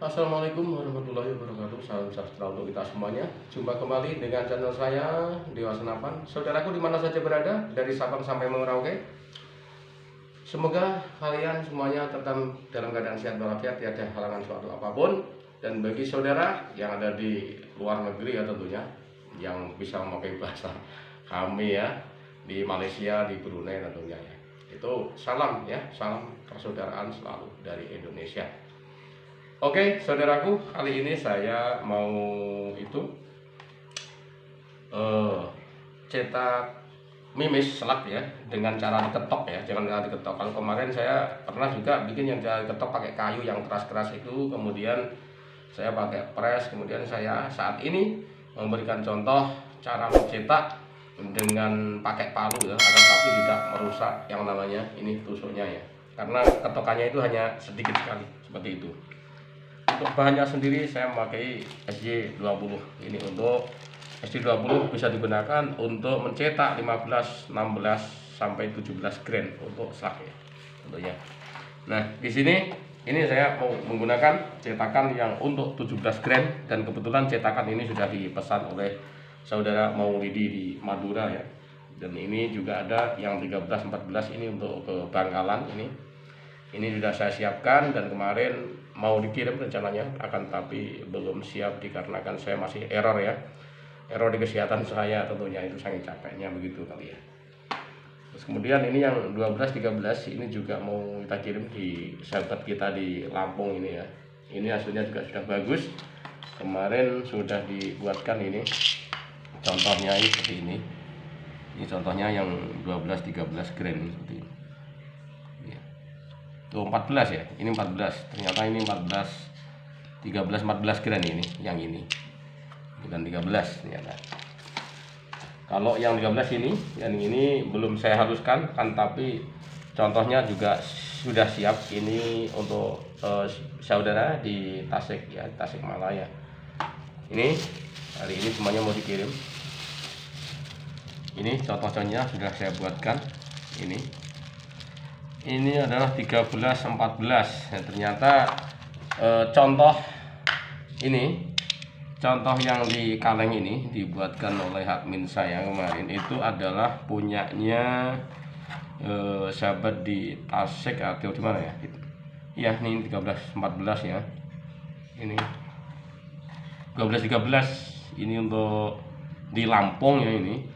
Assalamualaikum warahmatullahi wabarakatuh. Salam sejahtera untuk kita semuanya. Jumpa kembali dengan channel saya Dewa Senapan. Saudaraku di mana saja berada, dari Sabang sampai Merauke. Semoga kalian semuanya tetap dalam keadaan sehat walafiat, tiada halangan suatu apapun. Dan bagi saudara yang ada di luar negeri ya tentunya, yang bisa memakai bahasa kami ya, di Malaysia, di Brunei tentunya ya. Itu salam ya, salam persaudaraan selalu dari Indonesia. Oke, saudaraku, kali ini saya mau cetak mimis selak ya dengan cara diketok ya, jangan cara diketok. Kalau kemarin saya pernah juga bikin yang cara diketok pakai kayu yang keras-keras itu, kemudian saya pakai pres, kemudian saya saat ini memberikan contoh cara mencetak dengan pakai palu ya, agar tapi tidak merusak yang namanya ini tusuknya ya, karena ketokannya itu hanya sedikit sekali seperti itu. Untuk bahannya sendiri saya memakai SJ20. Ini untuk SJ20 bisa digunakan untuk mencetak 15, 16 sampai 17 grain untuk selak ya tentunya. Nah, di sini ini saya mau menggunakan cetakan yang untuk 17 grain, dan kebetulan cetakan ini sudah dipesan oleh saudara Maulidi di Madura ya. Dan ini juga ada yang 13, 14 ini untuk ke Bangkalan ini. Ini sudah saya siapkan dan kemarin mau dikirim rencananya, akan tapi belum siap dikarenakan saya masih error ya. Error di kesehatan saya tentunya, itu sangat capeknya begitu kali ya. Terus kemudian ini yang 12, 13 ini juga mau kita kirim di sahabat kita di Lampung ini ya. Ini hasilnya juga sudah bagus. Kemarin sudah dibuatkan ini. Contohnya ini seperti ini. Ini contohnya yang 12, 13 grain seperti ini. Tuh 14 ya, ini 14, ternyata ini 14, 13, 14 grain ini, yang ini bukan 13 ternyata. Kalau yang 13 ini, yang ini belum saya haluskan kan, tapi contohnya juga sudah siap. Ini untuk saudara di Tasik ya, Tasikmalaya. Ini hari ini semuanya mau dikirim. Ini contoh-contohnya sudah saya buatkan. Ini adalah 13, 14 ya, ternyata contoh yang di kaleng ini dibuatkan oleh admin saya kemarin, itu adalah punyanya sahabat di Tasik atau di mana ya. Iya, ini 13, 14 ya. Ini 12, 13 ini untuk di Lampung ya ini.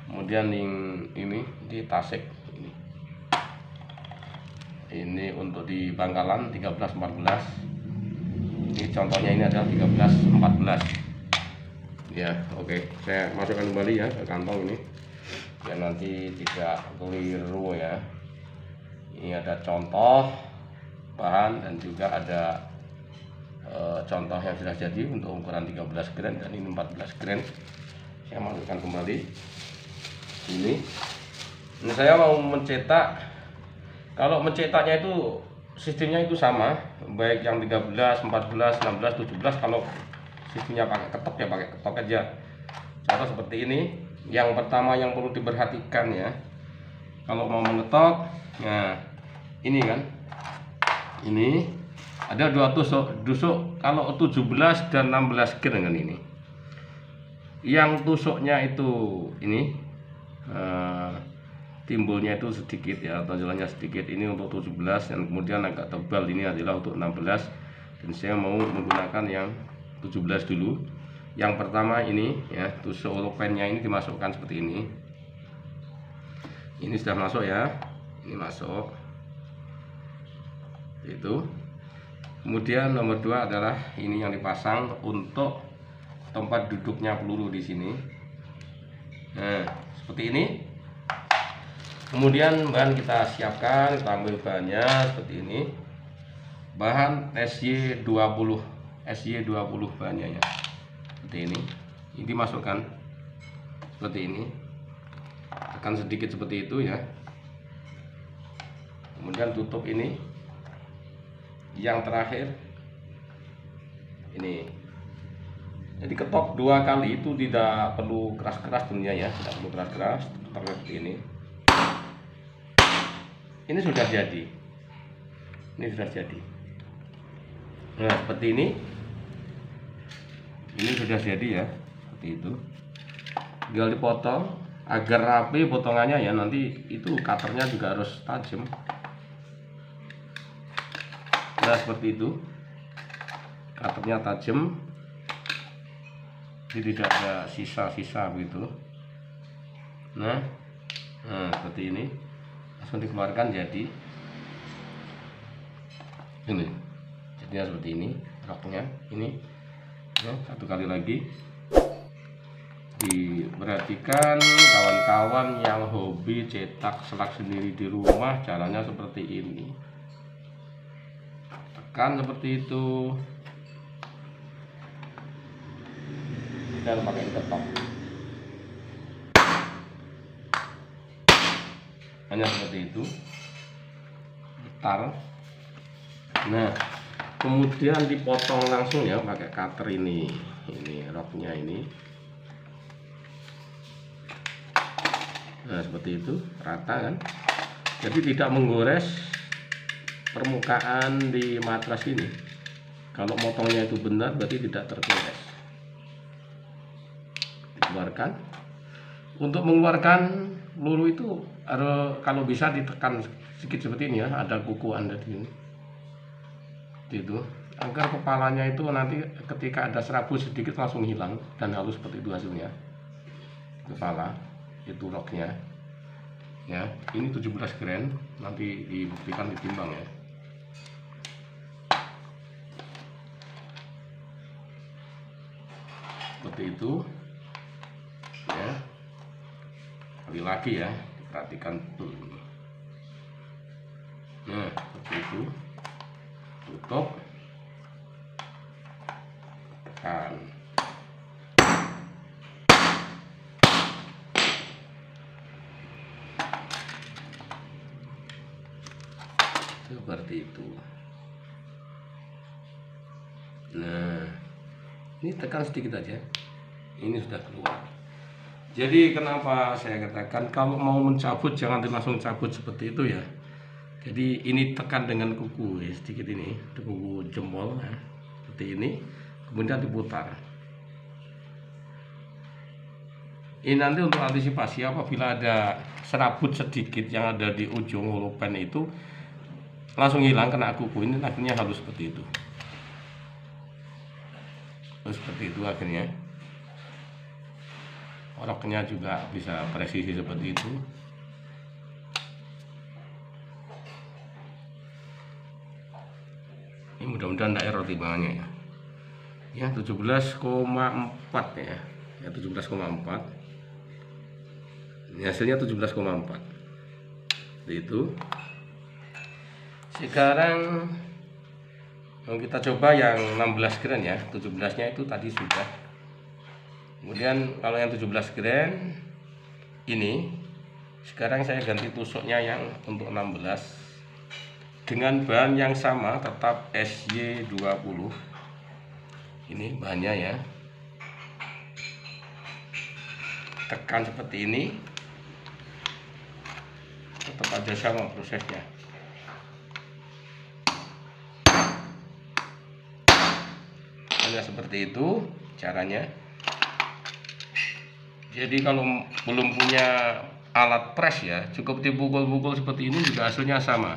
Kemudian ini di Tasik. Ini untuk di Bangkalan 13, 14. Ini contohnya ini adalah 13, 14 ya. Oke, saya masukkan kembali ya ke kantong ini ya, nanti tidak keliru ya. Ini ada contoh bahan dan juga ada contoh yang sudah jadi untuk ukuran 13 grain, dan ini 14 grain. Saya masukkan kembali ini saya mau mencetak. Kalau mencetaknya itu sistemnya itu sama, baik yang 13, 14, 16, 17. Kalau sistemnya pakai ketok ya pakai ketok aja. Contoh seperti ini. Yang pertama yang perlu diperhatikan ya, kalau mau mengetok, nah ini kan, ini ada dua tusuk. Kalau 17 dan 16 grain kan ini. Yang tusuknya itu ini timbulnya itu sedikit ya, tonjolannya sedikit. Ini untuk 17, dan kemudian agak tebal ini adalah untuk 16, dan saya mau menggunakan yang 17 dulu. Yang pertama ini ya, tusuk pennya ini dimasukkan seperti ini. Ini sudah masuk ya, ini masuk itu. Kemudian nomor 2 adalah ini yang dipasang untuk tempat duduknya peluru di sini. Nah, seperti ini. Kemudian bahan kita siapkan, kita ambil bahannya seperti ini. Bahan SJ20 bahannya ya. Seperti ini. Ini dimasukkan seperti ini. Akan sedikit seperti itu ya. Kemudian tutup ini. Yang terakhir ini. Jadi ketok 2 kali itu tidak perlu keras-keras tentunya ya, tidak perlu keras-keras, seperti ini. Ini sudah jadi. Nah seperti ini sudah jadi ya, seperti itu. Tinggal dipotong agar rapi potongannya ya, nanti itu cutternya juga harus tajam. Nah seperti itu, cutternya tajam, jadi tidak ada sisa-sisa begitu. Nah seperti ini, langsung dikeluarkan jadi ini, jadinya seperti ini roknya ini. Nah, satu kali lagi diperhatikan kawan-kawan yang hobi cetak selak sendiri di rumah, caranya seperti ini, tekan seperti itu dan pakai ketok, hanya seperti itu, putar. Nah kemudian dipotong langsung ya pakai cutter ini roknya ini. Nah seperti itu, rata kan, jadi tidak menggores permukaan di matras ini. Kalau motongnya itu benar berarti tidak tergores. Dikeluarkan. Untuk mengeluarkan peluru itu harus, kalau bisa ditekan sedikit seperti ini ya, ada kuku Anda di sini, itu agar kepalanya itu nanti ketika ada serabut sedikit langsung hilang dan halus seperti itu hasilnya. Kepala itu roknya ya, ini 17 gram, nanti dibuktikan ditimbang ya. Seperti itu ya, sekali lagi ya, diperhatikan betul. Nah seperti itu, tutup, tekan. Seperti itu. Nah ini tekan sedikit aja, ini sudah keluar. Jadi kenapa saya katakan kalau mau mencabut jangan langsung cabut seperti itu ya. Jadi ini tekan dengan kuku ya, sedikit ini, kuku jempol ya, seperti ini, kemudian diputar. Ini nanti untuk antisipasi apabila ada serabut sedikit yang ada di ujung holopen itu langsung hilang kena kuku, ini akhirnya halus seperti itu. Seperti itu akhirnya. Roknya juga bisa presisi seperti itu. Ini mudah-mudahan tidak error timbangannya ya. Ya 17,4 ya. Ya 17,4. Ini hasilnya 17,4. Itu. Sekarang kita coba yang 16 gram ya. 17-nya itu tadi sudah. Kemudian kalau yang 17 gram ini sekarang saya ganti tusuknya yang untuk 16 dengan bahan yang sama, tetap SY20. Ini bahannya ya, tekan seperti ini, tetap aja sama prosesnya. Hanya seperti itu caranya. Jadi kalau belum punya alat press ya, cukup dipukul-pukul seperti ini juga hasilnya sama.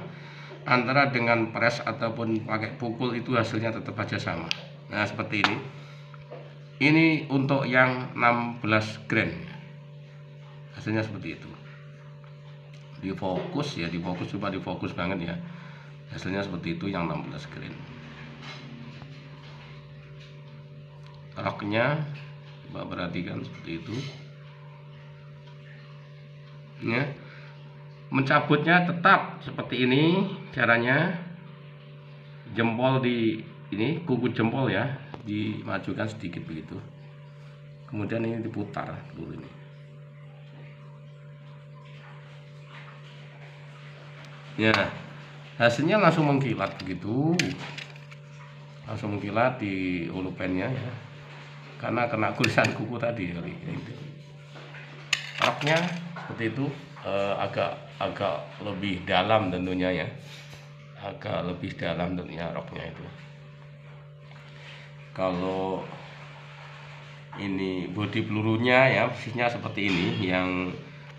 Antara dengan press ataupun pakai pukul itu hasilnya tetap aja sama. Nah seperti ini. Ini untuk yang 16 gram. Hasilnya seperti itu. Difokus ya, difokus, coba difokus banget ya. Hasilnya seperti itu yang 16 gram. Roknya coba perhatikan seperti itu. Ya. Mencabutnya tetap seperti ini caranya, jempol di ini, kuku jempol ya dimajukan sedikit begitu, kemudian ini diputar dulu ini. Ya hasilnya langsung mengkilat begitu, langsung mengkilat di holopennya ya, karena kena tulisan kuku tadi kali itu. Roknya seperti itu, agak lebih dalam tentunya ya, agak lebih dalam tentunya roknya itu. Kalau ini bodi pelurunya ya persisnya seperti ini, yang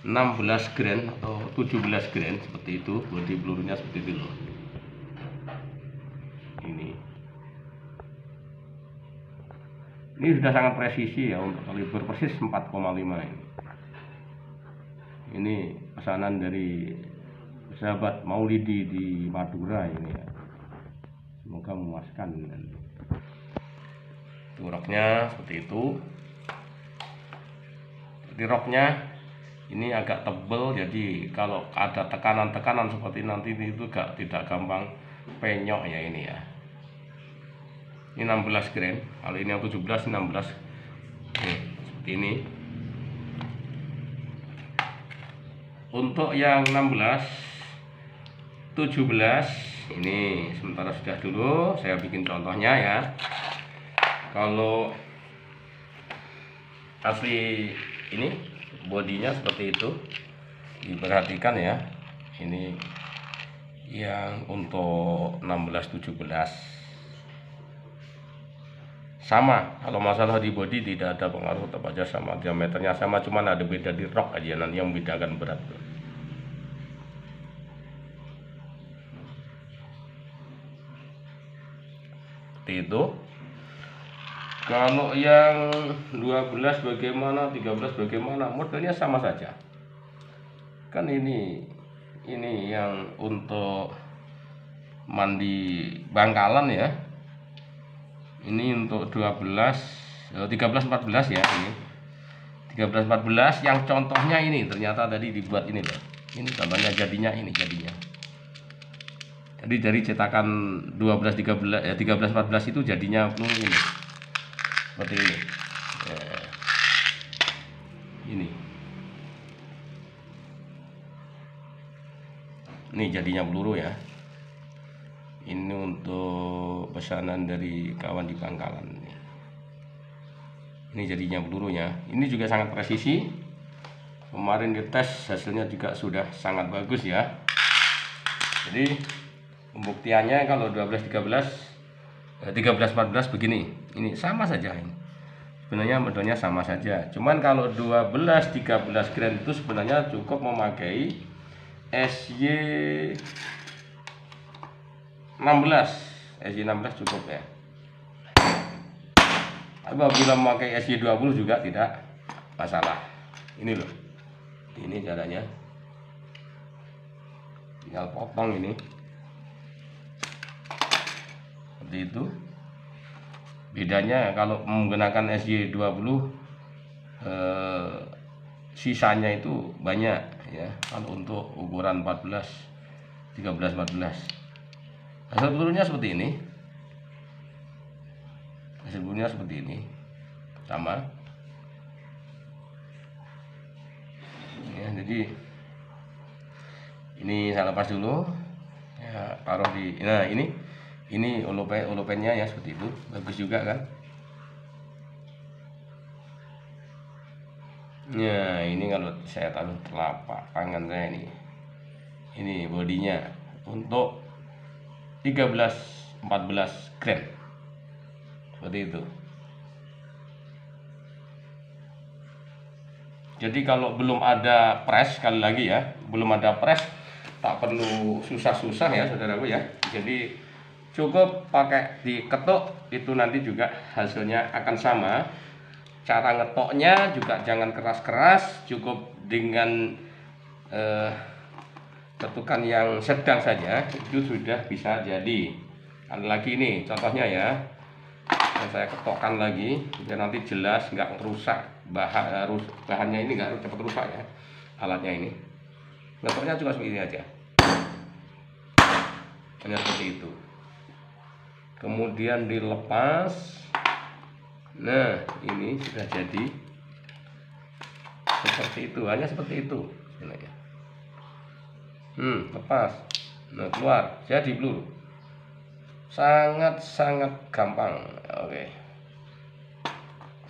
16 grain atau 17 grain seperti itu, bodi pelurunya seperti itu loh. Ini sudah sangat presisi ya, untuk kaliber persis 4,5 ini. Ini pesanan dari sahabat Maulidi di Madura ini ya. Semoga memuaskan. Itu roknya seperti itu. Jadi roknya ini agak tebal, jadi kalau ada tekanan-tekanan seperti nanti itu tidak gampang penyok ya ini ya. Ini 16 grain, kalau ini yang 17 16. Seperti ini. Untuk yang 16 17 ini sementara sudah dulu, saya bikin contohnya ya. Kalau asli ini bodinya seperti itu, diperhatikan ya. Ini yang untuk 16 17 sama. Kalau masalah di body tidak ada pengaruh, tetap aja sama, diameternya sama, cuman ada beda di rok aja nanti yang membedakan berat. Seperti itu. Kalau yang 12 bagaimana, 13 bagaimana, modelnya sama saja. Kan ini yang untuk mandi bangkalan ya. Ini untuk 13 14 ya, ini 13 14 yang contohnya ini ternyata tadi dibuat ini loh. Ini contohnya jadinya ini jadinya. Jadi dari cetakan 12 13 ya 13 14 itu jadinya ini. Seperti ini. Ya. Ini jadinya peluru ya. Ini untuk pesanan dari kawan di Bangkalan. Ini jadinya pelurunya. Ini juga sangat presisi. Kemarin dites hasilnya juga sudah sangat bagus ya. Jadi pembuktiannya kalau 12 13 14 begini. Ini sama saja ini. Sebenarnya modelnya sama saja. Cuman kalau 12 13 grain itu sebenarnya cukup memakai SY 16 cukup ya. Tapi apabila memakai SY20 juga tidak masalah. Ini loh, ini caranya, tinggal potong ini seperti itu. Bedanya kalau menggunakan SY20 sisanya itu banyak ya. Kalau untuk ukuran 14 13 14 hasil pelurunya seperti ini. Hasil pelurunya seperti ini. Sama. Ya, jadi ini saya lepas dulu. Ya, taruh di. Nah, ini olopennya ya seperti itu. Bagus juga kan? Ya, ini kalau saya taruh telapak tangan saya ini. Ini bodinya untuk 13 14 grain seperti itu. Jadi kalau belum ada press, sekali lagi ya, belum ada press, tak perlu susah-susah ya saudaraku ya. Jadi cukup pakai diketuk, itu nanti juga hasilnya akan sama. Cara ngetoknya juga jangan keras-keras, cukup dengan ketukan yang sedang saja itu sudah bisa jadi. Ada lagi nih contohnya ya, yang saya ketokkan lagi biar nanti jelas, nggak rusak bahannya ini, nggak cepat rusak ya alatnya ini. Ngetoknya juga seperti ini aja, hanya seperti itu. Kemudian dilepas. Nah, ini sudah jadi seperti itu, hanya seperti itu sebenarnya. Lepas. Nah, keluar jadi peluru. Sangat gampang. Oke.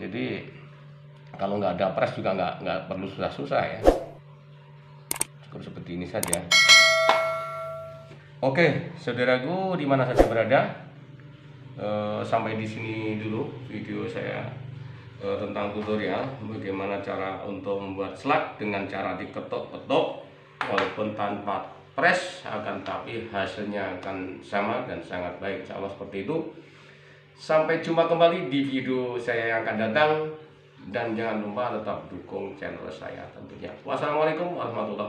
Jadi kalau nggak ada press juga nggak perlu susah-susah ya. Cukup seperti ini saja. Oke, saudaraku di mana saja berada, Sampai di sini dulu video saya tentang tutorial bagaimana cara untuk membuat slug dengan cara diketok-ketok walaupun tanpa press, akan tapi hasilnya akan sama dan sangat baik, insya Allah seperti itu. Sampai jumpa kembali di video saya yang akan datang, dan jangan lupa tetap dukung channel saya tentunya. Wassalamualaikum warahmatullahi wabarakatuh.